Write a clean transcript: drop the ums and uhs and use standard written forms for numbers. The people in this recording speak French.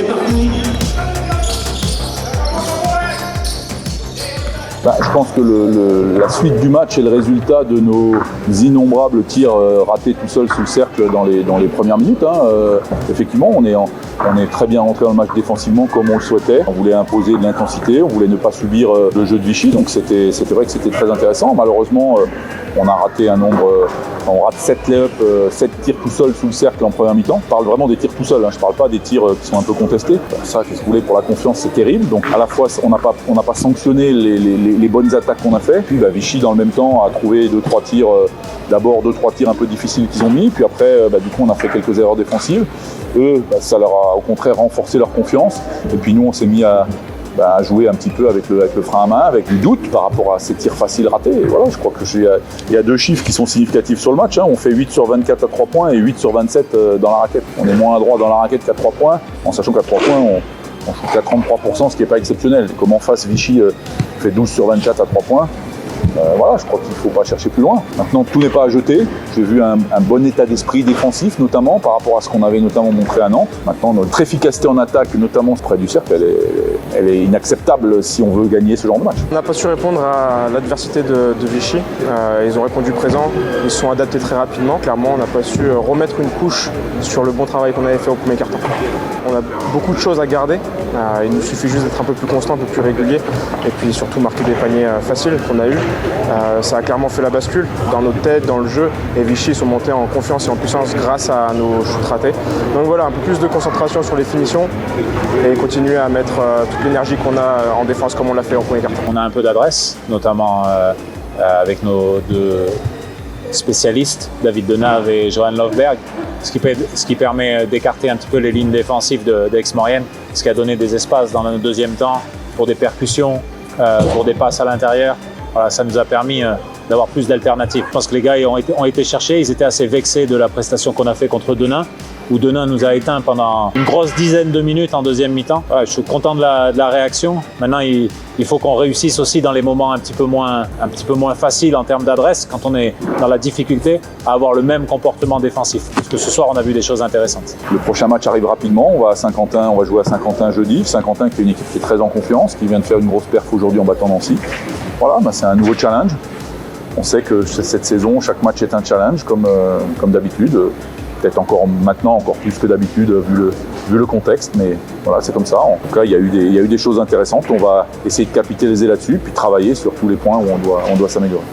c'est parti. Je pense que la suite du match est le résultat de nos innombrables tirs ratés tout seuls sous le cercle dans les premières minutes. Effectivement, on est très bien rentré dans le match défensivement comme on le souhaitait. On voulait imposer de l'intensité, on voulait ne pas subir le jeu de Vichy, donc c'était vrai que c'était très intéressant. Malheureusement, on a raté un nombre, on rate 7 lay-up, 7 tirs tout seuls sous le cercle en première mi-temps. Je parle vraiment des tirs tout seuls, je ne parle pas des tirs qui sont un peu contestés. Ça, qu'est-ce que vous voulez, pour la confiance, c'est terrible. Donc à la fois, on n'a pas sanctionné les bonnes attaques qu'on a fait. Puis Vichy, dans le même temps, a trouvé 2-3 tirs, d'abord 2-3 tirs un peu difficiles qu'ils ont mis. Puis après, du coup, on a fait quelques erreurs défensives. Eux, ça leur a au contraire renforcé leur confiance. Et puis nous, on s'est mis à jouer un petit peu avec le frein à main, avec du doute par rapport à ces tirs faciles ratés. Et voilà, je crois qu'il y a 2 chiffres qui sont significatifs sur le match. On fait 8 sur 24 à 3 points et 8 sur 27 dans la raquette. On est moins adroit dans la raquette qu'à 3 points, en sachant qu'à 3 points, on shoot qu'à 33%, ce qui n'est pas exceptionnel. Comme en face, Vichy fait 12 sur 24 à 3 points. Voilà, je crois qu'il ne faut pas chercher plus loin. Maintenant, tout n'est pas à jeter. J'ai vu un bon état d'esprit défensif, notamment par rapport à ce qu'on avait notamment montré à Nantes. Maintenant, notre efficacité en attaque, notamment près du cercle, elle est inacceptable si on veut gagner ce genre de match. On n'a pas su répondre à l'adversité de Vichy. Ils ont répondu présent, ils se sont adaptés très rapidement. Clairement, on n'a pas su remettre une couche sur le bon travail qu'on avait fait au premier quart-temps. On a beaucoup de choses à garder. Il nous suffit juste d'être un peu plus constant, un peu plus régulier, et puis surtout marquer des paniers faciles qu'on a eu. Ça a clairement fait la bascule dans nos têtes, dans le jeu, et Vichy sont montés en confiance et en puissance grâce à nos shoots ratés. Donc voilà, un peu plus de concentration sur les finitions et continuer à mettre toute l'énergie qu'on a en défense comme on l'a fait au premier quart-temps. On a un peu d'adresse, notamment avec nos 2 spécialistes, David Denave et Johan Löfberg, ce qui permet d'écarter un petit peu les lignes défensives d'Aix-Maurienne, ce qui a donné des espaces dans le deuxième temps pour des percussions, pour des passes à l'intérieur. Voilà, ça nous a permis d'avoir plus d'alternatives. Je pense que les gars ont été cherchés, ils étaient assez vexés de la prestation qu'on a fait contre Denain, où Denain nous a éteints pendant une grosse dizaine de minutes en deuxième mi-temps. Ouais, je suis content de la réaction. Maintenant, il faut qu'on réussisse aussi dans les moments un petit peu moins faciles en termes d'adresse, quand on est dans la difficulté, à avoir le même comportement défensif. Parce que ce soir, on a vu des choses intéressantes. Le prochain match arrive rapidement. On va jouer à Saint-Quentin jeudi. Saint-Quentin qui est une équipe qui est très en confiance, qui vient de faire une grosse perf aujourd'hui en battant Nancy. Voilà, c'est un nouveau challenge. On sait que cette saison, chaque match est un challenge, comme d'habitude. Peut-être encore maintenant, encore plus que d'habitude, vu le contexte, mais voilà, c'est comme ça. En tout cas, il y a eu des choses intéressantes. On va essayer de capitaliser là-dessus, puis travailler sur tous les points où on doit s'améliorer.